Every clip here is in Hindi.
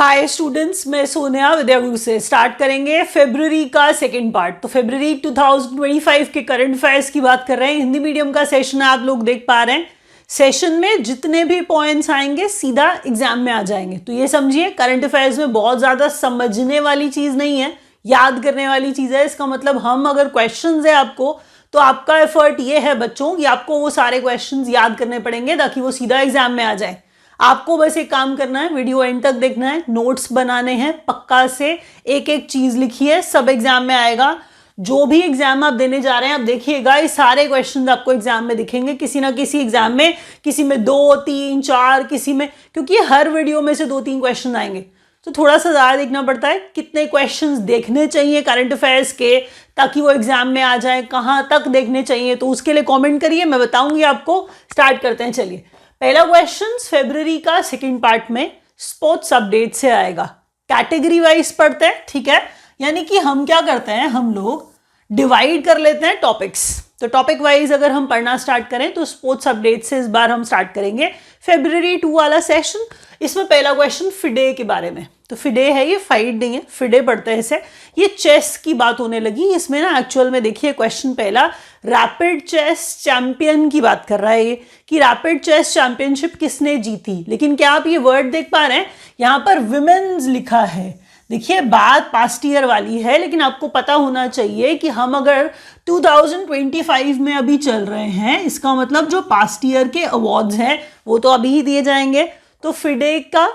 हाय स्टूडेंट्स, मैं सोनिया विद्यागुरु से स्टार्ट करेंगे फरवरी का सेकंड पार्ट। तो फरवरी 2025 के करंट अफेयर्स की बात कर रहे हैं। हिंदी मीडियम का सेशन आप लोग देख पा रहे हैं। सेशन में जितने भी पॉइंट्स आएंगे सीधा एग्जाम में आ जाएंगे। तो ये समझिए, करंट अफेयर्स में बहुत ज़्यादा समझने वाली चीज़ नहीं है, याद करने वाली चीज़ है। इसका मतलब हम अगर क्वेश्चन है आपको, तो आपका एफर्ट ये है बच्चों कि आपको वो सारे क्वेश्चंस याद करने पड़ेंगे ताकि वो सीधा एग्जाम में आ जाए। आपको बस एक काम करना है, वीडियो एंड तक देखना है, नोट्स बनाने हैं पक्का से, एक एक चीज लिखिए, सब एग्जाम में आएगा। जो भी एग्जाम आप देने जा रहे हैं आप देखिएगा, ये सारे क्वेश्चंस आपको एग्जाम में दिखेंगे, किसी ना किसी एग्जाम में, किसी में 2, 3, 4, किसी में, क्योंकि हर वीडियो में से 2-3 क्वेश्चन आएंगे। तो थोड़ा सा ज़्यादा देखना पड़ता है। कितने क्वेश्चंस देखने चाहिए करंट अफेयर्स के ताकि वो एग्जाम में आ जाए, कहाँ तक देखने चाहिए, तो उसके लिए कमेंट करिए, मैं बताऊंगी आपको। स्टार्ट करते हैं, चलिए। पहला क्वेश्चन फरवरी का सेकंड पार्ट में स्पोर्ट्स अपडेट से आएगा। कैटेगरी वाइज पढ़ते हैं, ठीक है। यानी कि हम क्या करते हैं, हम लोग डिवाइड कर लेते हैं टॉपिक्स। तो टॉपिक वाइज अगर हम पढ़ना स्टार्ट करें तो स्पोर्ट्स अपडेट से इस बार हम स्टार्ट करेंगे फरवरी 2 वाला सेशन। इसमें पहला क्वेश्चन फिडे के बारे में। तो फिडे है, ये फाइट नहीं है, फिडे पढ़ते हैं इसे। ये चेस की बात होने लगी इसमें ना। एक्चुअल में देखिए क्वेश्चन पहला रैपिड चेस चैंपियन की बात कर रहा है ये, कि रैपिड चेस चैंपियनशिप किसने जीती। लेकिन क्या आप ये वर्ड देख पा रहे हैं, यहाँ पर विमेन्स लिखा है। देखिए बात पास्ट ईयर वाली है, लेकिन आपको पता होना चाहिए कि हम अगर 2025 में अभी चल रहे हैं, इसका मतलब जो पास्ट ईयर के अवार्ड्स हैं वो तो अभी ही दिए जाएंगे। तो फिडे का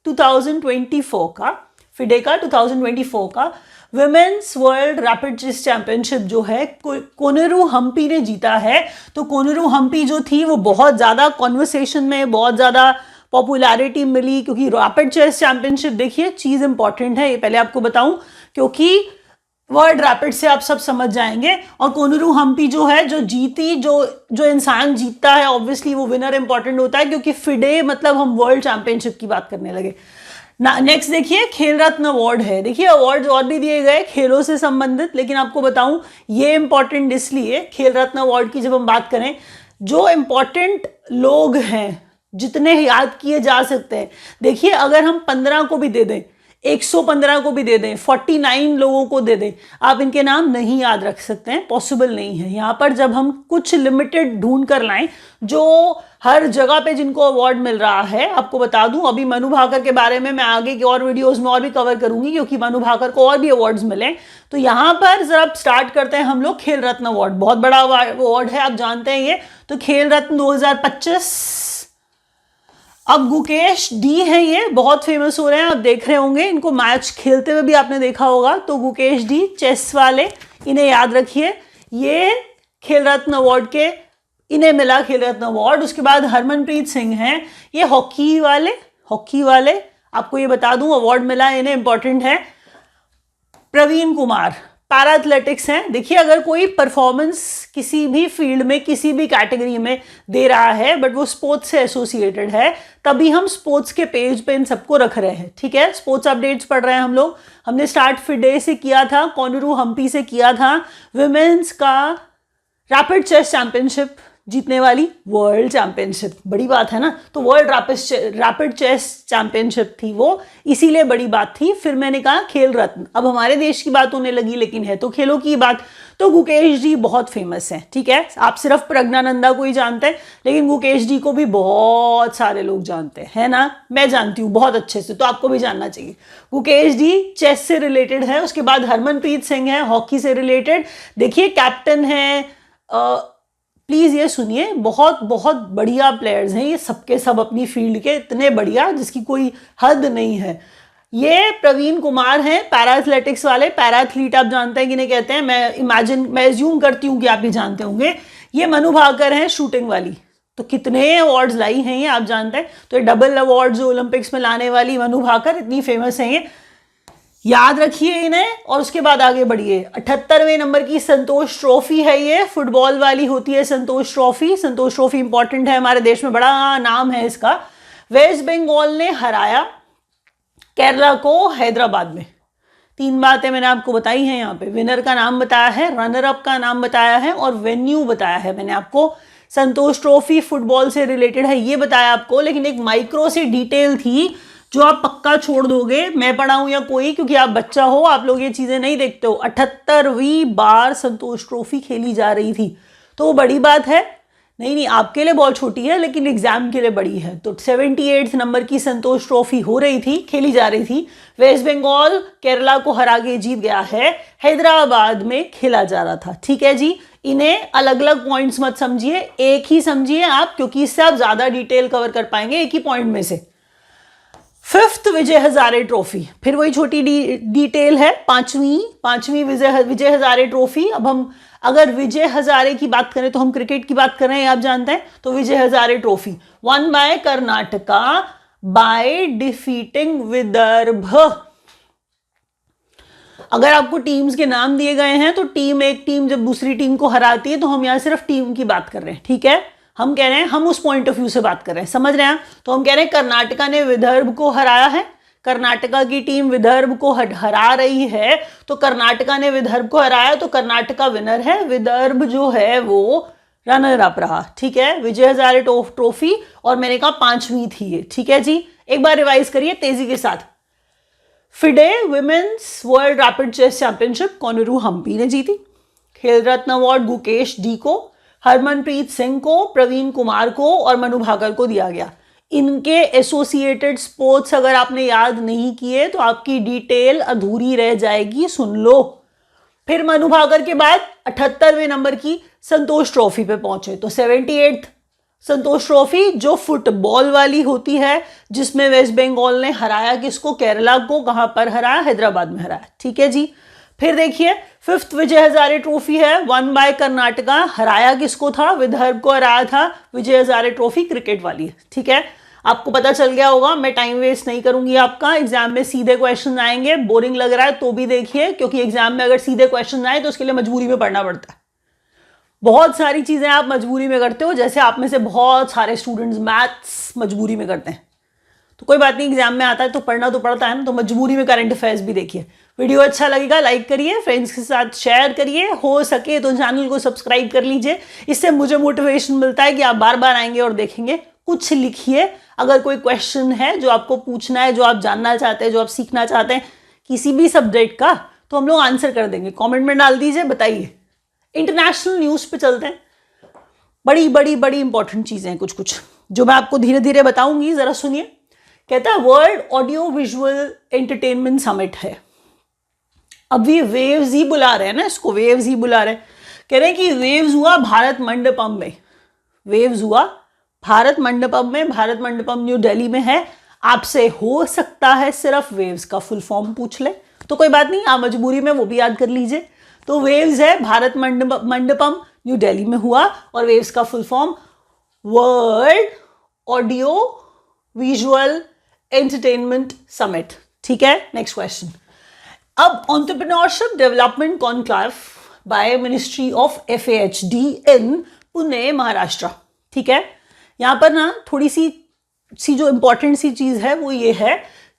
2024 का women's world rapid chess championship जो है कोनेरू हम्पी ने जीता है। तो कोनेरू हम्पी जो थी वो बहुत ज़्यादा कॉन्वर्सेशन में, बहुत ज़्यादा पॉपुलैरिटी मिली, क्योंकि रैपिड चेस चैंपियनशिप देखिए चीज़ इंपॉर्टेंट है, ये पहले आपको बताऊं, क्योंकि वर्ड रैपिड से आप सब समझ जाएंगे। और कोनेरू हम्पी जो है, जो जीती, जो इंसान जीतता है ऑब्वियसली वो विनर इंपॉर्टेंट होता है, क्योंकि फिडे मतलब हम वर्ल्ड चैंपियनशिप की बात करने लगे ना। नेक्स्ट देखिए खेल रत्न अवार्ड है। देखिए अवार्ड और भी दिए गए खेलों से संबंधित, लेकिन आपको बताऊं ये इंपॉर्टेंट इसलिए, खेल रत्न अवार्ड की जब हम बात करें, जो इंपॉर्टेंट लोग हैं जितने याद किए जा सकते हैं, देखिए अगर हम 15 को भी दे दें, 115 को भी दे दें, 49 लोगों को दे दें, आप इनके नाम नहीं याद रख सकते हैं, पॉसिबल नहीं है। यहाँ पर जब हम कुछ लिमिटेड ढूंढ कर लाएं, जो हर जगह पे जिनको अवार्ड मिल रहा है, आपको बता दूं अभी मनु भाकर के बारे में मैं आगे की और वीडियोस में और भी कवर करूंगी, क्योंकि मनु भाकर को और भी अवार्ड्स मिले। तो यहाँ पर जरा स्टार्ट करते हैं हम लोग खेल रत्न अवार्ड। बहुत बड़ा अवार्ड है, आप जानते हैं ये। तो खेल रत्न 2025, अब गुकेश डी है, ये बहुत फेमस हो रहे हैं, आप देख रहे होंगे इनको, मैच खेलते हुए भी आपने देखा होगा। तो गुकेश डी चेस वाले, इन्हें याद रखिए, ये खेल रत्न अवार्ड के, इन्हें मिला खेल रत्न अवार्ड। उसके बाद हरमनप्रीत सिंह हैं, ये हॉकी वाले आपको ये बता दूं अवार्ड मिला इन्हें, इंपॉर्टेंट है। प्रवीण कुमार पैरा एथलेटिक्स हैं। देखिए अगर कोई परफॉर्मेंस किसी भी फील्ड में, किसी भी कैटेगरी में दे रहा है, बट वो स्पोर्ट्स से एसोसिएटेड है, तभी हम स्पोर्ट्स के पेज पे इन सबको रख रहे हैं, ठीक है। स्पोर्ट्स अपडेट्स पढ़ रहे हैं हम लोग। हमने स्टार्ट फिडे से किया था, कोनेरू हम्पी से किया था, विमेन्स का रैपिड चेस चैंपियनशिप जीतने वाली वर्ल्ड चैंपियनशिप, बड़ी बात है ना। तो वर्ल्ड रैपिड चेस चैंपियनशिप थी वो, इसीलिए बड़ी बात थी। फिर मैंने कहा खेल रत्न, अब हमारे देश की बात होने लगी, लेकिन है तो खेलों की बात। तो गुकेश जी बहुत फेमस है, ठीक है। आप सिर्फ प्रज्ञानंदा को ही जानते हैं, लेकिन गुकेश जी को भी बहुत सारे लोग जानते हैं, है ना। मैं जानती हूँ बहुत अच्छे से, तो आपको भी जानना चाहिए। गुकेश जी चेस से रिलेटेड है। उसके बाद हरमनप्रीत सिंह है, हॉकी से रिलेटेड। देखिए कैप्टन है, प्लीज़ ये सुनिए, बहुत बहुत बढ़िया प्लेयर्स हैं ये, सबके सब अपनी फील्ड के, इतने बढ़िया जिसकी कोई हद नहीं है। ये प्रवीण कुमार हैं पैरा एथलेटिक्स वाले, पैरा एथलीट आप जानते हैं किन्हें कहते हैं, मैं एज्यूम करती हूँ कि आप भी जानते होंगे। ये मनु भाकर हैं शूटिंग वाली। तो कितने अवार्ड्स लाई हैं ये आप जानते हैं। तो ये डबल अवार्ड जो ओलंपिक्स में लाने वाली मनु भाकर, इतनी फेमस है ये, याद रखिए इन्हें। और उसके बाद आगे बढ़िए, 78वें नंबर की संतोष ट्रॉफी है ये, फुटबॉल वाली होती है संतोष ट्रॉफी। संतोष ट्रॉफी इंपॉर्टेंट है हमारे देश में, बड़ा नाम है इसका। वेस्ट बंगाल ने हराया केरला को हैदराबाद में। 3 बातें मैंने आपको बताई हैं यहाँ पे, विनर का नाम बताया है, रनर अप का नाम बताया है, और वेन्यू बताया है मैंने आपको। संतोष ट्रॉफी फुटबॉल से रिलेटेड है ये बताया आपको, लेकिन एक माइक्रो सी डिटेल थी जो आप पक्का छोड़ दोगे, मैं पढ़ाऊं या कोई, क्योंकि आप बच्चा हो, आप लोग ये चीजें नहीं देखते हो। 78वीं बार संतोष ट्रॉफी खेली जा रही थी, तो वो बड़ी बात है? नहीं, आपके लिए बहुत छोटी है, लेकिन एग्जाम के लिए बड़ी है। तो 78 नंबर की संतोष ट्रॉफी हो रही थी, खेली जा रही थी। वेस्ट बंगाल केरला को हरा के जीत गया है। हैदराबाद में खेला जा रहा था, ठीक है जी। इन्हें अलग अलग पॉइंट्स मत समझिए, एक ही समझिए आप, क्योंकि इससे आप ज्यादा डिटेल कवर कर पाएंगे एक ही पॉइंट में से। 5th विजय हजारे ट्रॉफी, फिर वही छोटी डिटेल है। पांचवी विजय हजारे ट्रॉफी। अब हम अगर विजय हजारे की बात करें तो हम क्रिकेट की बात कर रहे हैं, आप जानते हैं। तो Vijay Hazare trophy won by Karnataka by defeating Vidarbha. अगर आपको टीम्स के नाम दिए गए हैं तो एक टीम जब दूसरी टीम को हराती है, तो हम यहां सिर्फ टीम की बात कर रहे हैं, ठीक है। हम कह रहे हैं, हम उस पॉइंट ऑफ व्यू से बात कर रहे हैं, समझ रहे हैं। तो हम कह रहे हैं कर्नाटका ने विदर्भ को हराया है, कर्नाटका की टीम विदर्भ को हरा रही है, तो कर्नाटका ने विदर्भ को हराया, तो कर्नाटका विनर है, विदर्भ जो है वो रनर अप रहा, ठीक है। विजय हजारे ट्रॉफी, और मैंने कहा 5वीं थी ये, ठीक है जी। एक बार रिवाइज करिए तेजी के साथ। FIDE women's world rapid chess championship Koneru Humpy ने जीती। खेल रत्न अवार्ड गुकेश डी को, हरमनप्रीत सिंह को, प्रवीण कुमार को और मनु भाकर को दिया गया। इनके एसोसिएटेड स्पोर्ट्स अगर आपने याद नहीं किए तो आपकी डिटेल अधूरी रह जाएगी, सुन लो। फिर मनु भाकर के बाद 78वें नंबर की संतोष ट्रॉफी पे पहुंचे, तो 78th संतोष ट्रॉफी जो फुटबॉल वाली होती है, जिसमें वेस्ट बंगाल ने हराया किसको? केरला को। कहां पर हराया? हैदराबाद में हराया, ठीक है जी। फिर देखिए 5th विजय हजारे ट्रॉफी है, वन बाय कर्नाटका। हराया किसको था? विदर्भ को हराया था। विजय हजारे ट्रॉफी क्रिकेट वाली है, ठीक है। आपको पता चल गया होगा, मैं टाइम वेस्ट नहीं करूंगी आपका। एग्जाम में सीधे क्वेश्चन आएंगे, बोरिंग लग रहा है तो भी देखिए, क्योंकि एग्जाम में अगर सीधे क्वेश्चन आए तो उसके लिए मजबूरी में पढ़ना पड़ता है। बहुत सारी चीजें आप मजबूरी में करते हो, जैसे आप में से बहुत सारे स्टूडेंट्स मैथ्स मजबूरी में करते हैं। तो कोई बात नहीं, एग्जाम में आता है तो पढ़ना तो पड़ता है ना, तो मजबूरी में करंट अफेयर्स भी देखिए। वीडियो अच्छा लगेगा लाइक करिए, फ्रेंड्स के साथ शेयर करिए, हो सके तो चैनल को सब्सक्राइब कर लीजिए। इससे मुझे मोटिवेशन मिलता है कि आप बार बार आएंगे और देखेंगे। कुछ लिखिए, अगर कोई क्वेश्चन है जो आपको पूछना है, जो आप जानना चाहते हैं, जो आप सीखना चाहते हैं किसी भी सब्जेक्ट का, तो हम लोग आंसर कर देंगे। कॉमेंट में डाल दीजिए, बताइए। इंटरनेशनल न्यूज पे चलते हैं। बड़ी बड़ी बड़ी इंपॉर्टेंट चीजें हैं कुछ कुछ, जो मैं आपको धीरे धीरे बताऊंगी, जरा सुनिए। कहता है world audio visual entertainment summit है। अब ये वेव्स ही बुला रहे हैं ना, इसको वेव्स ही बुला रहे हैं। कह रहे हैं कि वेव्स हुआ भारत मंडपम में, वेव्स हुआ भारत मंडपम में। भारत मंडपम न्यू दिल्ली में है। आपसे हो सकता है सिर्फ वेव्स का फुल फॉर्म पूछ ले, तो कोई बात नहीं, आप मजबूरी में वो भी याद कर लीजिए। तो वेव्स है, भारत मंडपम न्यू दिल्ली में हुआ, और वेव्स का full form world audio visual entertainment summit, ठीक है। Next question. अब entrepreneurship development conclave by ministry of FAHD in Pune Maharashtra, ठीक है। यहां पर ना थोड़ी सी जो इंपॉर्टेंट सी चीज है वो ये है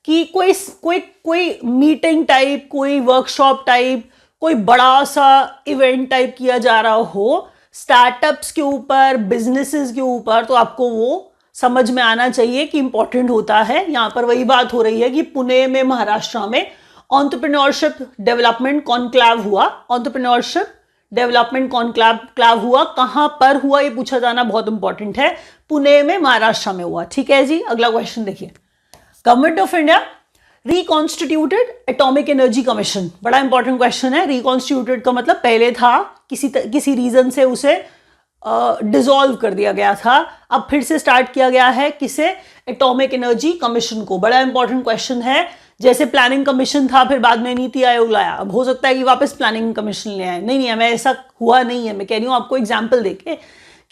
कि कोई मीटिंग टाइप, कोई वर्कशॉप टाइप, कोई बड़ा सा इवेंट टाइप किया जा रहा हो स्टार्टअप्स के ऊपर, बिजनेसेस के ऊपर, तो आपको वो समझ में आना चाहिए कि इंपॉर्टेंट होता है। यहां पर वही बात हो रही है कि पुणे में महाराष्ट्र में एंटरप्रेन्योरशिप डेवलपमेंट कॉन्क्लेव हुआ। एंटरप्रेन्योरशिप डेवलपमेंट कॉन्क्लेव हुआ, कहां पर हुआ ये पूछा जाना बहुत इंपॉर्टेंट है। पुणे में महाराष्ट्र में हुआ, ठीक है जी। अगला क्वेश्चन देखिए। Government of India reconstituted atomic energy commission, बड़ा इंपॉर्टेंट क्वेश्चन है। रिकॉन्स्टिट्यूटेड का मतलब पहले था, किसी रीजन से उसे डिसॉल्व कर दिया गया था, अब फिर से स्टार्ट किया गया है। किसे? एटॉमिक एनर्जी कमीशन को। बड़ा इंपॉर्टेंट क्वेश्चन है। जैसे प्लानिंग कमीशन था, फिर बाद में नीति आयोग लाया, अब हो सकता है कि वापस प्लानिंग कमीशन ले आए। नहीं, मैं ऐसा हुआ नहीं है। मैं कह रही हूं आपको एग्जाम्पल देके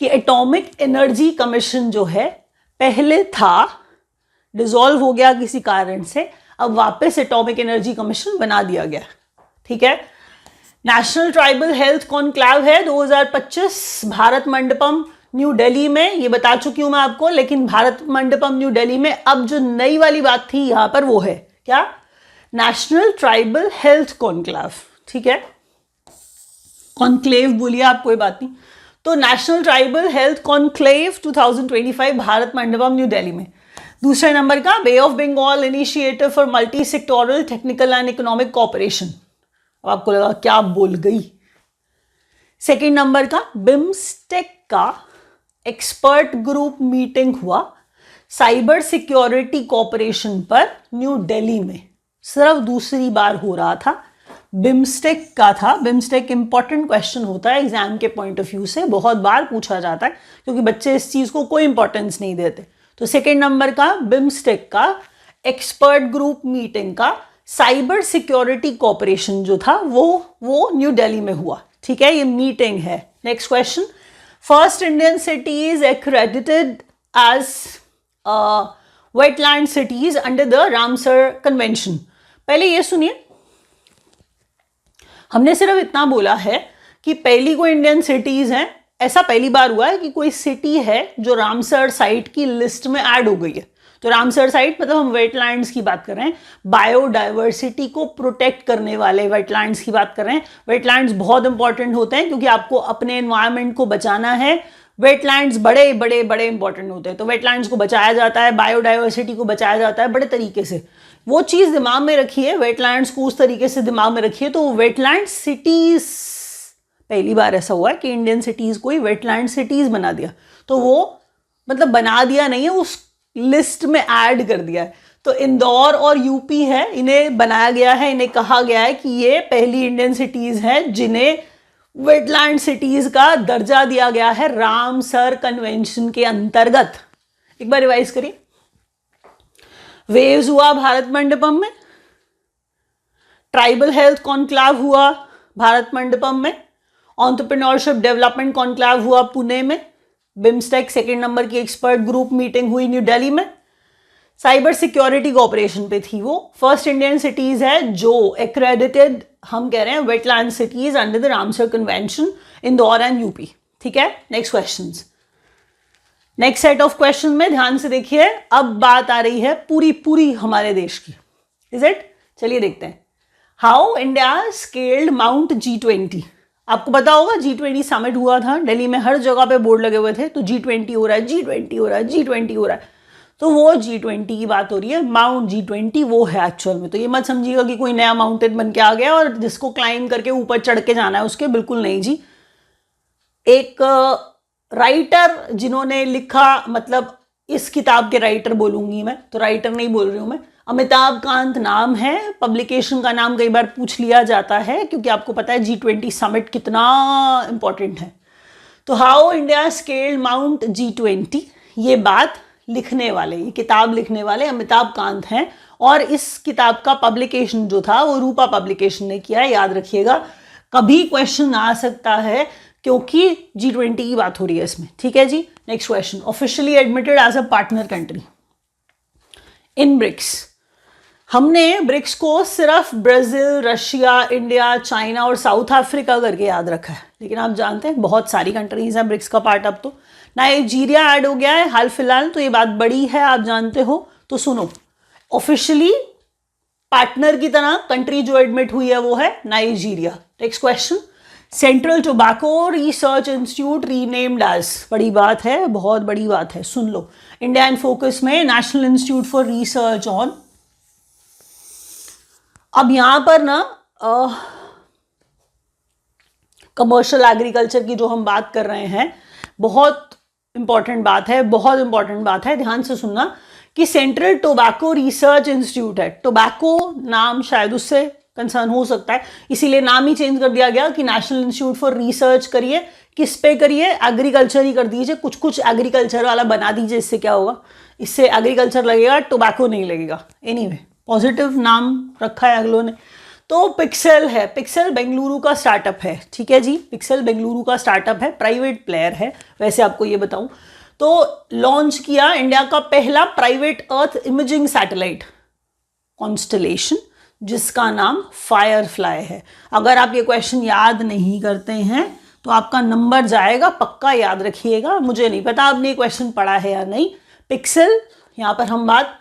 कि एटॉमिक एनर्जी कमीशन जो है पहले था, डिसॉल्व हो गया किसी कारण से, अब वापस एटॉमिक एनर्जी कमीशन बना दिया गया, ठीक है। नेशनल ट्राइबल हेल्थ कॉन्क्लेव है 2025 भारत मंडपम न्यू दिल्ली में, ये बता चुकी हूं मैं आपको। लेकिन भारत मंडपम न्यू दिल्ली में अब जो नई वाली बात थी यहां पर वो है क्या? नेशनल ट्राइबल हेल्थ कॉन्क्लेव, ठीक है। कॉन्क्लेव बोलिए आप, कोई बात नहीं। तो national tribal health conclave 2025 Bharat Mandapam new Delhi में। दूसरे नंबर का bay of Bengal initiative for multi sectoral technical and economic cooperation. अब आपको लगा क्या बोल गई। सेकेंड नंबर का बिम्स्टेक का एक्सपर्ट ग्रुप मीटिंग हुआ साइबर सिक्योरिटी कोऑपरेशन पर न्यू दिल्ली में, सिर्फ दूसरी बार हो रहा था। बिम्स्टेक का था। बिम्स्टेक इंपॉर्टेंट क्वेश्चन होता है एग्जाम के पॉइंट ऑफ व्यू से, बहुत बार पूछा जाता है क्योंकि बच्चे इस चीज को कोई इंपॉर्टेंस नहीं देते। तो सेकेंड नंबर का बिम्स्टेक का एक्सपर्ट ग्रुप मीटिंग का साइबर सिक्योरिटी कोऑपरेशन जो था वो न्यू दिल्ली में हुआ। ठीक है, ये मीटिंग है। Next question, first Indian cities accredited as wetland cities under the Ramsar convention. पहले ये सुनिए, हमने सिर्फ इतना बोला है कि पहली कोई इंडियन सिटीज हैं, ऐसा पहली बार हुआ है कि कोई सिटी है जो रामसर साइट की लिस्ट में ऐड हो गई है। तो रामसर साइट मतलब हम वेटलैंड्स की बात कर रहे हैं, बायोडाइवर्सिटी को प्रोटेक्ट करने वाले वेटलैंड्स की बात कर रहे हैं। वेटलैंड्स बहुत इंपॉर्टेंट होते हैं क्योंकि आपको अपने एनवायरनमेंट को बचाना है। वेटलैंड्स बड़े बड़े बड़े इंपॉर्टेंट होते हैं, तो वेटलैंड्स को बचाया जाता है, बायोडाइवर्सिटी को बचाया जाता है बड़े तरीके से। वो चीज़ दिमाग में रखिए, वेटलैंड्स को उस तरीके से दिमाग में रखिए। तो वेटलैंड सिटीज, पहली बार ऐसा हुआ है कि इंडियन सिटीज कोई वेटलैंड सिटीज बना दिया। तो वो मतलब बना दिया नहीं है, उस लिस्ट में ऐड कर दिया है। तो इंदौर और यूपी है, इन्हें बनाया गया है, इन्हें कहा गया है कि ये पहली इंडियन सिटीज हैं जिन्हें वेटलैंड सिटीज का दर्जा दिया गया है रामसर कन्वेंशन के अंतर्गत। एक बार रिवाइज करिए। वेव्स हुआ भारत मंडपम में, ट्राइबल हेल्थ कॉन्क्लेव हुआ भारत मंडपम में, एंटरप्रेन्योरशिप डेवलपमेंट कॉन्क्लेव हुआ पुणे में, बिम्स्टेक सेकेंड नंबर की एक्सपर्ट ग्रुप मीटिंग हुई न्यू दिल्ली में, साइबर सिक्योरिटी कोऑपरेशन पे थी वो। फर्स्ट इंडियन सिटीज है जो एक्रेडिटेड, हम कह रहे हैं wetland cities under the Ramsar convention, Indore and UP. ठीक है, next questions. Next set of question में ध्यान से देखिए, अब बात आ रही है पूरी हमारे देश की। Is it? चलिए देखते हैं। How India scaled mount G20। आपको पता होगा G20 समिट हुआ था दिल्ली में, हर जगह पे बोर्ड लगे हुए थे, तो G20 हो रहा है, G20 हो रहा है, G20 हो रहा है। तो वो G20 की बात हो रही है। माउंट G20 वो है एक्चुअल में। तो ये मत समझिएगा कि कोई नया माउंटेन बन के आ गया और जिसको क्लाइंब करके ऊपर चढ़ के जाना है उसके, बिल्कुल नहीं जी। एक राइटर जिन्होंने लिखा, मतलब इस किताब के राइटर बोलूंगी मैं, तो राइटर नहीं बोल रही हूं मैं, अमिताभ कांत नाम है। पब्लिकेशन का नाम कई बार पूछ लिया जाता है क्योंकि आपको पता है G20 समिट कितना इंपॉर्टेंट है। तो how India scaled mount G20, ये बात लिखने वाले, ये किताब लिखने वाले अमिताभ कांत हैं। और इस किताब का पब्लिकेशन जो था वो रूपा पब्लिकेशन ने किया है, याद रखिएगा। कभी क्वेश्चन आ सकता है क्योंकि G20 की बात हो रही है इसमें। ठीक है जी, next question. Officially admitted as a partner country in BRICS. हमने ब्रिक्स को सिर्फ ब्राजील, रशिया, इंडिया, चाइना और साउथ अफ्रीका करके याद रखा है, लेकिन आप जानते हैं बहुत सारी कंट्रीज हैं ब्रिक्स का पार्ट। अब तो नाइजीरिया ऐड हो गया है हाल फिलहाल, तो ये बात बड़ी है, आप जानते हो। तो सुनो, ऑफिशियली पार्टनर की तरह कंट्री जो एडमिट हुई है वो है Nigeria. Next question, central tobacco research institute renamed as. बड़ी बात है, बहुत बड़ी बात है, सुन लो। इंडिया इन फोकस में national institute for research on. अब यहां पर ना कमर्शियल एग्रीकल्चर की जो हम बात कर रहे हैं, बहुत इंपॉर्टेंट बात है, बहुत इंपॉर्टेंट बात है, ध्यान से सुनना कि सेंट्रल टोबैको रिसर्च इंस्टीट्यूट है। टोबैको नाम शायद उससे कंसर्न हो सकता है, इसीलिए नाम ही चेंज कर दिया गया कि नेशनल इंस्टीट्यूट फॉर रिसर्च करिए। किस पे करिए? एग्रीकल्चर ही कर दीजिए, कुछ कुछ एग्रीकल्चर वाला बना दीजिए। इससे क्या होगा? इससे एग्रीकल्चर लगेगा, टोबैको नहीं लगेगा। एनीवे, पॉजिटिव नाम रखा है अगलों ने। तो पिक्सेल है, पिक्सेल बेंगलुरु का स्टार्टअप है। ठीक है जी, पिक्सेल बेंगलुरु का स्टार्टअप है, प्राइवेट प्लेयर है। वैसे आपको ये बताऊं तो लॉन्च किया इंडिया का पहला प्राइवेट अर्थ इमेजिंग सैटेलाइट कॉन्स्टलेशन, जिसका नाम फायरफ्लाई है। अगर आप ये क्वेश्चन याद नहीं करते हैं तो आपका नंबर जाएगा, पक्का याद रखिएगा। मुझे नहीं पता आपने ये क्वेश्चन पढ़ा है या नहीं। पिक्सेल, यहाँ पर हम बात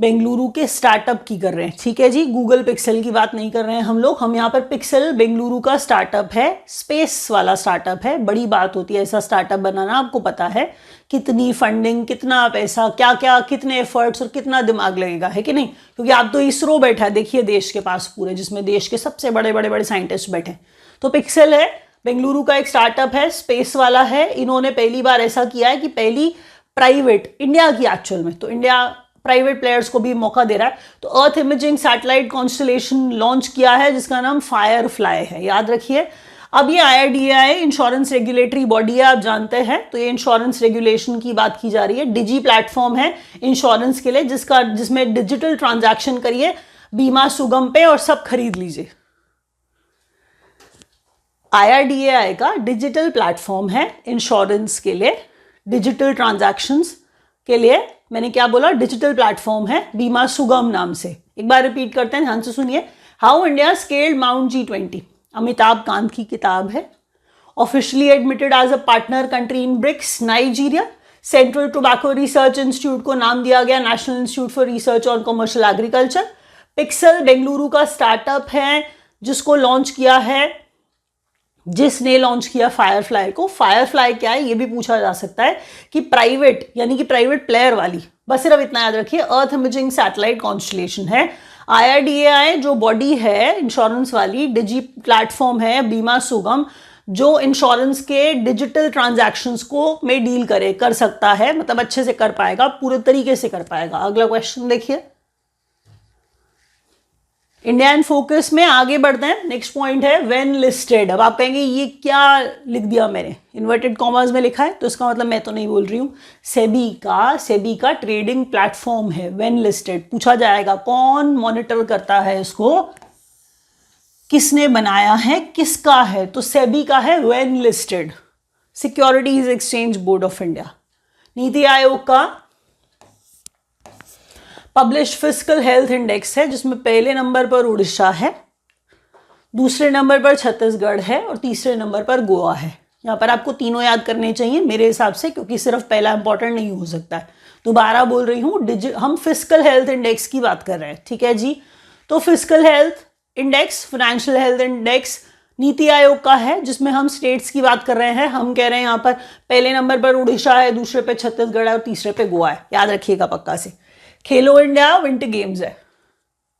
बेंगलुरु के स्टार्टअप की कर रहे हैं, ठीक है जी। गूगल पिक्सल की बात नहीं कर रहे हैं हम लोग, हम यहाँ पर पिक्सल बेंगलुरु का स्टार्टअप है, स्पेस वाला स्टार्टअप है। बड़ी बात होती है ऐसा स्टार्टअप बनाना, आपको पता है कितनी फंडिंग, कितना पैसा, क्या क्या, कितने एफर्ट्स और कितना दिमाग लगेगा, है कि नहीं। क्योंकि आप तो इसरो बैठा है देखिए देश के पास पूरे, जिसमें देश के सबसे बड़े बड़े बड़े साइंटिस्ट बैठे। तो पिक्सल है बेंगलुरु का एक स्टार्टअप है, स्पेस वाला है। इन्होंने पहली बार ऐसा किया है कि पहली प्राइवेट, इंडिया की एक्चुअल में, तो इंडिया प्राइवेट प्लेयर्स को भी मौका दे रहा है, तो अर्थ इमेजिंग सैटेलाइट कॉन्स्टलेशन लॉन्च किया है जिसका नाम फायरफ्लाई है, याद रखिए। अब ये IRDAI इंश्योरेंस रेगुलेटरी बॉडी है, आप जानते हैं। तो ये इंश्योरेंस रेगुलेशन की बात की जा रही है। डिजी प्लेटफॉर्म है इंश्योरेंस के लिए, जिसमें डिजिटल ट्रांजैक्शन करिए बीमा सुगम पे और सब खरीद लीजिए। IRDAI का डिजिटल प्लेटफॉर्म है इंश्योरेंस के लिए, डिजिटल ट्रांजैक्शंस के लिए। मैंने क्या बोला, डिजिटल प्लेटफॉर्म है बीमा सुगम नाम से। एक बार रिपीट करते हैं, ध्यान से सुनिए। How India scaled mount G20, Amitabh Kant की किताब है। Officially admitted as a partner country in BRICS, Nigeria. Central tobacco research institute को नाम दिया गया national institute for research on commercial agriculture. Pixxel Bengaluru का स्टार्टअप है जिसको लॉन्च किया है, जिसने लॉन्च किया फायरफ्लाई को। फायरफ्लाई क्या है ये भी पूछा जा सकता है कि प्राइवेट, यानी कि प्राइवेट प्लेयर वाली, बस सिर्फ इतना याद रखिए, अर्थ इमेजिंग सैटेलाइट कॉन्स्टलेशन है। IRDAI जो बॉडी है इंश्योरेंस वाली, डिजी प्लेटफॉर्म है बीमा सुगम, जो इंश्योरेंस के डिजिटल ट्रांजैक्शंस को में डील कर सकता है, मतलब अच्छे से कर पाएगा, पूरे तरीके से कर पाएगा। अगला क्वेश्चन देखिए, इंडिया इन फोकस में आगे बढ़ते हैं। नेक्स्ट पॉइंट है व्हेन लिस्टेड। अब आप कहेंगे ये क्या लिख दिया मैंने, इन्वर्टेड कॉमर्स में लिखा है, तो इसका मतलब मैं तो नहीं बोल रही हूँ। सेबी का ट्रेडिंग प्लेटफॉर्म है व्हेन लिस्टेड। पूछा जाएगा कौन मॉनिटर करता है इसको, किसने बनाया है, किसका है, तो सेबी का है when listed. Securities exchange board of India. NITI Aayog का पब्लिश फिस्कल हेल्थ इंडेक्स है जिसमें पहले नंबर पर उड़ीसा है, दूसरे नंबर पर छत्तीसगढ़ है और तीसरे नंबर पर गोवा है। यहाँ पर आपको तीनों याद करने चाहिए मेरे हिसाब से, क्योंकि सिर्फ पहला इंपॉर्टेंट नहीं हो सकता है। दोबारा बोल रही हूँ, हम फिस्कल हेल्थ इंडेक्स की बात कर रहे हैं, ठीक है जी। तो fiscal health index, financial health index NITI Aayog का है, जिसमें हम स्टेट्स की बात कर रहे हैं। हम कह रहे हैं यहाँ पर पहले नंबर पर उड़ीसा है, दूसरे पे छत्तीसगढ़ है और तीसरे पे गोवा है, याद रखिएगा पक्का से। खेलो इंडिया विंटर गेम्स है,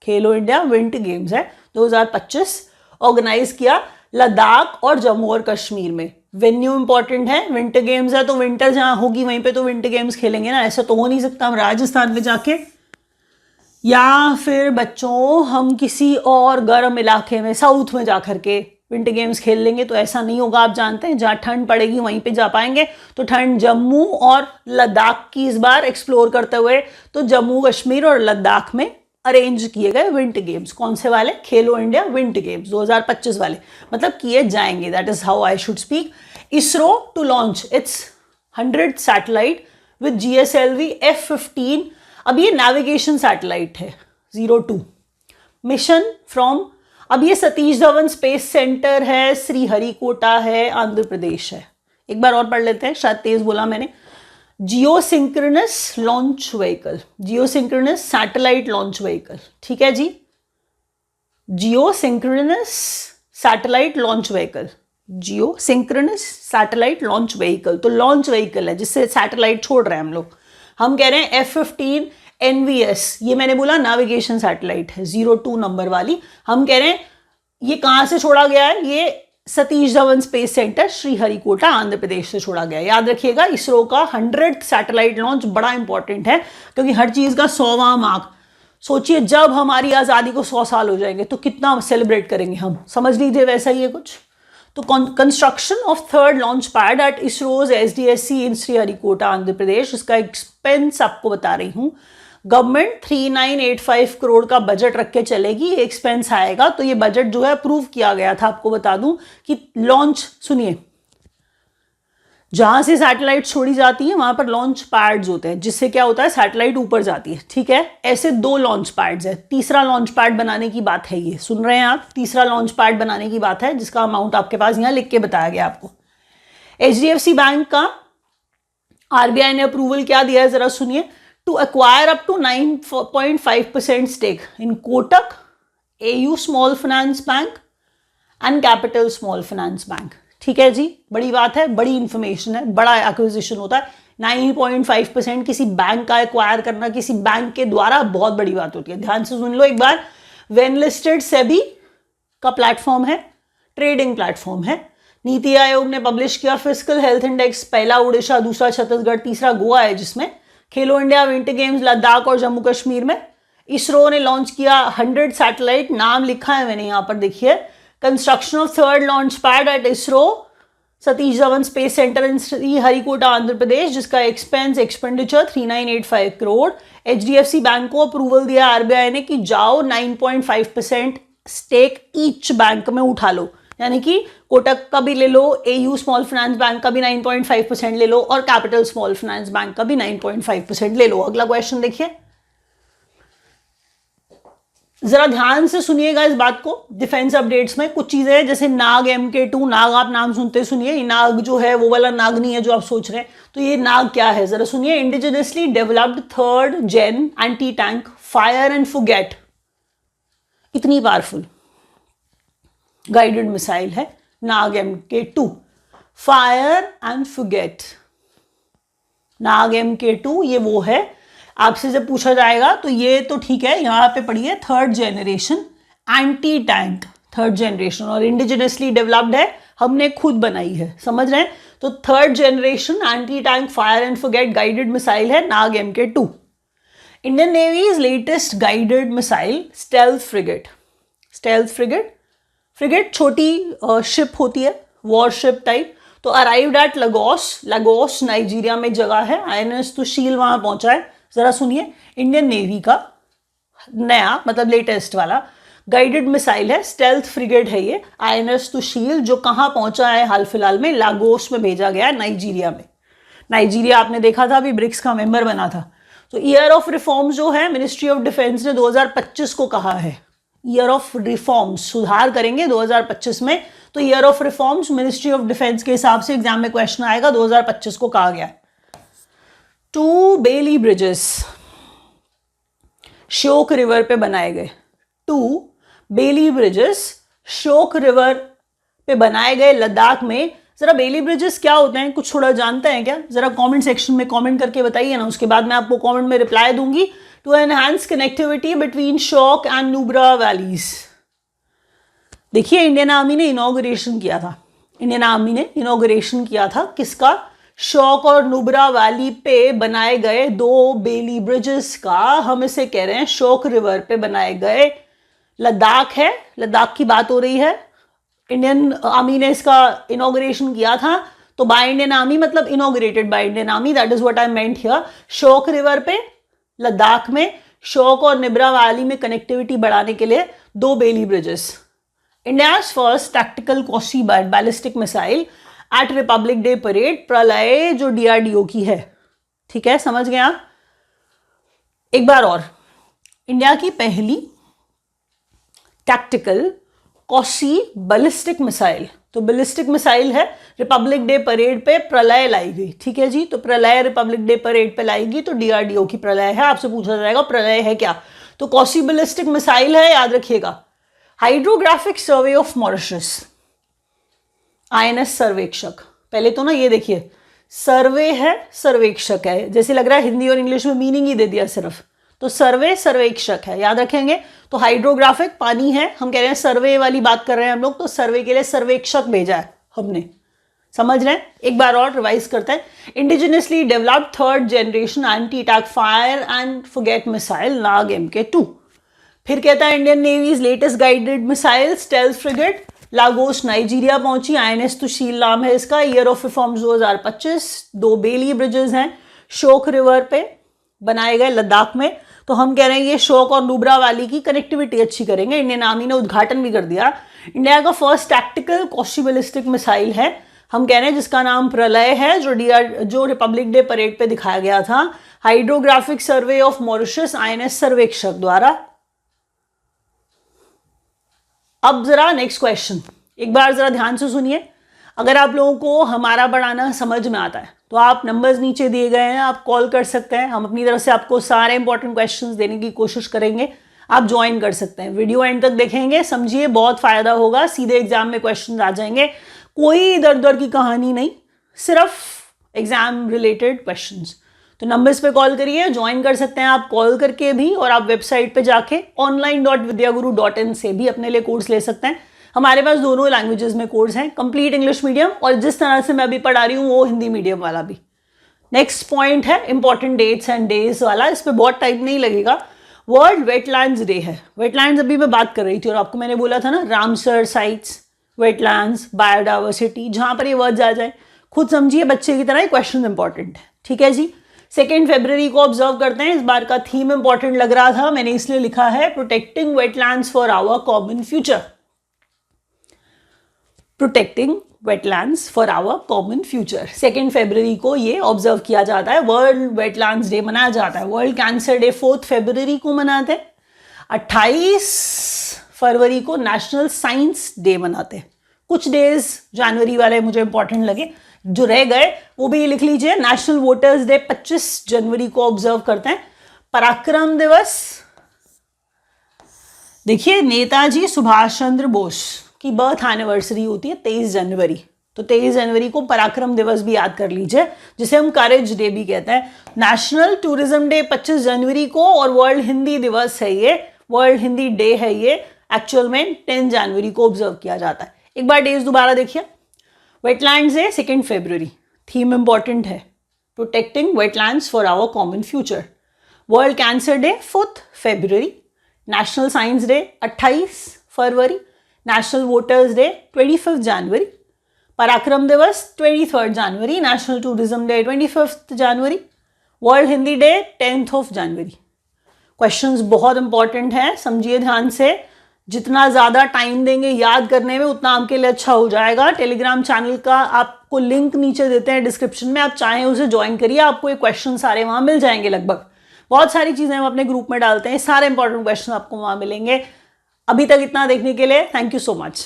खेलो इंडिया विंटर गेम्स है 2025, ऑर्गेनाइज किया लद्दाख और जम्मू और कश्मीर में। वेन्यू इंपॉर्टेंट है, विंटर गेम्स है तो विंटर जहां होगी वहीं पे तो विंटर गेम्स खेलेंगे ना, ऐसा तो हो नहीं सकता हम राजस्थान में जाके, या फिर बच्चों हम किसी और गर्म इलाके में साउथ में जाकर के विंटर गेम्स खेल लेंगे, तो ऐसा नहीं होगा। आप जानते हैं जहाँ ठंड पड़ेगी वहीं पे जा पाएंगे, तो ठंड जम्मू और लद्दाख की इस बार एक्सप्लोर करते हुए, तो जम्मू कश्मीर और लद्दाख में अरेंज किए गए विंटर गेम्स। कौन से वाले? खेलो इंडिया विंटर गेम्स 2025 वाले, मतलब किए जाएंगे, that is how I should speak. ISRO to launch its 100th satellite with GSLV F-15। अब ये नेविगेशन सैटेलाइट है 02 मिशन फ्रॉम, अब ये सतीश धवन स्पेस सेंटर है, श्रीहरिकोटा है, आंध्र प्रदेश है। एक बार और पढ़ लेते हैं, शायद तेज बोला मैंने। Geosynchronous launch vehicle, geosynchronous satellite launch vehicle, ठीक है जी, geosynchronous satellite launch vehicle, geosynchronous satellite launch vehicle, तो लॉन्च व्हीकल है जिससे सैटेलाइट छोड़ रहे हैं हम लोग। हम कह रहे हैं F-15 NVS, ये मैंने बोला नेविगेशन सैटेलाइट है 02 नंबर वाली। हम कह रहे हैं ये कहाँ से छोड़ा गया है, ये सतीश धवन स्पेस सेंटर श्रीहरिकोटा आंध्र प्रदेश से छोड़ा गया है। याद रखिएगा इसरो का 100th सैटेलाइट लॉन्च बड़ा इंपॉर्टेंट है, क्योंकि हर चीज का 100वां मार्क, सोचिए जब हमारी आजादी को 100 साल हो जाएंगे तो कितना सेलिब्रेट करेंगे हम, समझ लीजिए वैसा ही है कुछ। तो construction of 3rd launch pad at ISRO's SDSC in Sriharikota Andhra Pradesh, इसका एक्सपेंस आपको बता रही हूँ। गवर्नमेंट 3985 करोड़ का बजट रख के चलेगी, एक्सपेंस आएगा। तो ये बजट जो है अप्रूव किया गया था, आपको बता दूं कि लॉन्च, सुनिए, जहां से सैटेलाइट छोड़ी जाती है वहां पर लॉन्च पैड्स होते हैं, जिससे क्या होता है सैटेलाइट ऊपर जाती है, ठीक है। ऐसे 2 लॉन्च पैड्स है, तीसरा लॉन्च पैड बनाने की बात है, ये सुन रहे हैं आप, तीसरा लॉन्च पैड बनाने की बात है, जिसका अमाउंट आपके पास यहाँ लिख के बताया गया आपको। HDFC बैंक का RBI ने अप्रूवल क्या दिया है जरा सुनिए, to acquire up to 9.5% stake in Kotak, AU Small Finance Bank and Capital Small Finance Bank. ठीक है जी, बड़ी बात है, बड़ी इंफॉर्मेशन है, बड़ा एक्विजिशन होता है। 9.5% किसी बैंक का एक्वायर करना किसी बैंक के द्वारा बहुत बड़ी बात होती है। ध्यान से सुन लो एक बार, वेन लिस्टेड सेबी का प्लेटफॉर्म है, ट्रेडिंग प्लेटफॉर्म है। नीति आयोग ने पब्लिश किया फिस्कल हेल्थ इंडेक्स, पहला उड़ीसा, दूसरा छत्तीसगढ़, तीसरा गोवा है, जिसमें खेलो इंडिया विंटर गेम्स लद्दाख और जम्मू कश्मीर में। इसरो ने लॉन्च किया 100 सैटेलाइट, नाम लिखा है मैंने यहाँ पर, देखिए। Construction of third launch pad at ISRO Satish Dhawan space centre in Sriharikota Andhra Pradesh, जिसका एक्सपेंडिचर 3985 करोड़। HDFC बैंक को अप्रूवल दिया RBI ने कि जाओ 9.5% स्टेक ईच बैंक में उठा लो, यानी कि कोटक का भी ले लो, AU स्मॉल फाइनेंस बैंक का भी 9.5% ले लो और कैपिटल स्मॉल फाइनेंस बैंक का भी 9.5% ले लो। अगला क्वेश्चन देखिए, जरा ध्यान से सुनिएगा इस बात को। डिफेंस अपडेट्स में कुछ चीजें हैं, जैसे नाग MK2, नाग आप नाम सुनते सुनिए, ये नाग जो है वो वाला नाग नहीं है जो आप सोच रहे हैं। तो ये नाग क्या है जरा सुनिए। Indigenously developed 3rd gen anti tank fire and forget, इतनी पावरफुल गाइडेड मिसाइल है Nag MK2, fire and forget. Nag MK2 ये वो है, आपसे जब पूछा जाएगा तो ये तो ठीक है, यहां पे पढ़िए 3rd generation anti tank, 3rd generation, और इंडिजिनसली डेवलप्ड है, हमने खुद बनाई है, समझ रहे हैं। तो 3rd generation anti tank fire and forget guided missile है Nag MK2। Indian navy's latest guided missile stealth frigate. Stealth frigate छोटी शिप होती है, वॉरशिप टाइप। तो अराइव्ड एट लागोस नाइजीरिया में जगह है, INS सुशील वहां पहुंचा है। जरा सुनिए, इंडियन नेवी का नया मतलब लेटेस्ट वाला गाइडेड मिसाइल है, स्टेल्थ फ्रिगेट है ये, INS सुशील, जो कहां पहुंचा है हाल फिलहाल में, लागोस में भेजा गया है, नाइजीरिया में। नाइजीरिया आपने देखा था अभी ब्रिक्स का मेंबर बना था। तो ईयर ऑफ रिफॉर्म्स जो है मिनिस्ट्री ऑफ डिफेंस ने 2025 को कहा है, ईयर ऑफ रिफॉर्म्स, सुधार करेंगे 2025 में। तो year of reforms ministry of defence के हिसाब से एग्जाम में क्वेश्चन आएगा, 2025 को कहा गया है। 2 बेली ब्रिजेस श्योक रिवर पे बनाए गए, 2 बेली ब्रिजेस श्योक रिवर पे बनाए गए लद्दाख में। जरा बेली ब्रिजेस क्या होते हैं, कुछ थोड़ा जानते हैं क्या? जरा कमेंट सेक्शन में कमेंट करके बताइए ना, उसके बाद मैं आपको कमेंट में रिप्लाई दूंगी। टू एनहांस कनेक्टिविटी बिटवीन शौक एंड नुब्रा वैलीज। देखिए, इंडियन आर्मी ने इनॉग्रेशन किया था, इंडियन आर्मी ने इनॉग्रेशन किया था किसका? शौक और नुब्रा वैली पे बनाए गए 2 बेली ब्रिजेस का। हम इसे कह रहे हैं शौक रिवर पे बनाए गए। लद्दाख है, लद्दाख की बात हो रही है। इंडियन आर्मी ने इसका इनॉग्रेशन किया था, तो बाय इंडियन आर्मी मतलब inaugurated by Indian army, that is what I meant here. शौक रिवर पे लद्दाख में शौक और नुब्रा वैली में कनेक्टिविटी बढ़ाने के लिए 2 Bailey bridges. India's first tactical quasi ballistic missile at Republic Day parade, Pralay जो DRDO की है, ठीक है, समझ गए आप। एक बार और, इंडिया की पहली टैक्टिकल कॉसी बैलिस्टिक मिसाइल, तो बैलिस्टिक मिसाइल है, रिपब्लिक डे परेड पे प्रलय लाई गई, ठीक है जी। तो प्रलय रिपब्लिक डे परेड पे लाएगी, तो DRDO की प्रलय है। आपसे पूछा जाएगा प्रलय है क्या, तो कॉसी बैलिस्टिक मिसाइल है, याद रखिएगा। Hydrographic survey of Mauritius, INS सर्वेक्षक। पहले तो ना ये देखिए, सर्वे है सर्वेक्षक है, जैसे लग रहा है हिंदी और इंग्लिश में मीनिंग ही दे दिया सिर्फ। तो सर्वे सर्वेक्षक है, याद रखेंगे। तो हाइड्रोग्राफिक पानी है, हम कह रहे हैं सर्वे वाली बात कर रहे हैं हम लोग, तो सर्वे के लिए सर्वेक्षक भेजा है हमने, समझ रहे हैं। एक बार और रिवाइज करते हैं। Indigenously developed 3rd generation anti attack fire and forget missile Nag MK2। फिर कहता है Indian navy's latest guided missile stealth frigate Lagos Nigeria पहुंची, INS सुशील नाम है इसका। Year of reforms 2025। 2 Bailey bridges हैं शोक रिवर पे बनाए गए लद्दाख में। तो हम कह रहे हैं ये शोक और नुब्रा वैली की कनेक्टिविटी अच्छी करेंगे। इंडियन आर्मी ने उद्घाटन भी कर दिया। इंडिया का first tactical quasi ballistic missile है, हम कह रहे हैं, जिसका नाम प्रलय है, जो रिपब्लिक डे परेड पे दिखाया गया था। Hydrographic survey of Mauritius INS सर्वेक्षक द्वारा। अब जरा नेक्स्ट क्वेश्चन एक बार जरा ध्यान से सुनिए। अगर आप लोगों को हमारा पढ़ाना समझ में आता है तो आप नंबर्स नीचे दिए गए हैं, आप कॉल कर सकते हैं, हम अपनी तरफ से आपको सारे इंपॉर्टेंट क्वेश्चंस देने की कोशिश करेंगे, आप ज्वाइन कर सकते हैं। वीडियो एंड तक देखेंगे, समझिए, बहुत फायदा होगा, सीधे एग्जाम में क्वेश्चन आ जाएंगे, कोई इधर उधर की कहानी नहीं, सिर्फ एग्जाम रिलेटेड क्वेश्चंस। तो नंबर्स पे कॉल करिए, ज्वाइन कर सकते हैं आप कॉल करके भी, और आप वेबसाइट पे जाके online.vidyaguru.in से भी अपने लिए कोर्स ले सकते हैं। हमारे पास दोनों लैंग्वेजेस में कोर्स हैं, कंप्लीट इंग्लिश मीडियम और जिस तरह से मैं अभी पढ़ा रही हूँ वो हिंदी मीडियम वाला भी। नेक्स्ट पॉइंट है इंपॉर्टेंट डेट्स एंड डेज वाला, इस पर बहुत टाइम नहीं लगेगा। वर्ल्ड वेटलैंड्स डे है। वेटलैंड्स अभी मैं बात कर रही थी और आपको मैंने बोला था ना, रामसर साइट्स, वेटलैंड्स, बायोडाइवर्सिटी, जहां पर ये वर्ड्स आ जाए खुद समझिए, बच्चे की तरह क्वेश्चन इंपॉर्टेंट है, ठीक है जी। 2 फरवरी को ऑब्जर्व करते हैं, इस बार का थीम इंपॉर्टेंट लग रहा था, मैंने इसलिए लिखा है protecting wetlands for our common future. Protecting wetlands for our common future, 2 फरवरी को ये ऑब्जर्व किया जाता है। वर्ल्ड वेटलैंड्स डे मनाया जाता है। वर्ल्ड कैंसर डे 4 फरवरी को मनाते हैं। 28 फरवरी को नेशनल साइंस डे मनाते हैं। कुछ डेज जनवरी वाले मुझे इंपॉर्टेंट लगे, जो रह गए वो भी लिख लीजिए। नेशनल वोटर्स डे 25 जनवरी को ऑब्जर्व करते हैं। पराक्रम दिवस, देखिए नेताजी सुभाष चंद्र बोस की बर्थ एनिवर्सरी होती है 23 जनवरी, तो 23 जनवरी को पराक्रम दिवस भी याद कर लीजिए, जिसे हम करेज डे भी कहते हैं। नेशनल टूरिज्म डे 25 जनवरी को, और वर्ल्ड हिंदी दिवस है ये, वर्ल्ड हिंदी डे है ये, एक्चुअल में 10 जनवरी को ऑब्जर्व किया जाता है। एक बार डेज दोबारा देखिए। वेटलैंड्स डे 2 फरवरी, थीम इंपॉर्टेंट है protecting wetlands for our common future. World cancer day 4 फरवरी। नेशनल साइंस डे 28 फरवरी। नेशनल वोटर्स डे 25 जनवरी। पराक्रम दिवस 23 जनवरी। नेशनल टूरिज्म डे 25 जनवरी। वर्ल्ड हिंदी डे 10 जनवरी। क्वेश्चंस बहुत इंपॉर्टेंट हैं, समझिए ध्यान से। जितना ज़्यादा टाइम देंगे याद करने में उतना आपके लिए अच्छा हो जाएगा। टेलीग्राम चैनल का आपको लिंक नीचे देते हैं डिस्क्रिप्शन में, आप चाहें उसे ज्वाइन करिए, आपको ये क्वेश्चन सारे वहाँ मिल जाएंगे। लगभग बहुत सारी चीज़ें हम अपने ग्रुप में डालते हैं, सारे इंपॉर्टेंट क्वेश्चन आपको वहाँ मिलेंगे। अभी तक इतना देखने के लिए थैंक यू सो मच।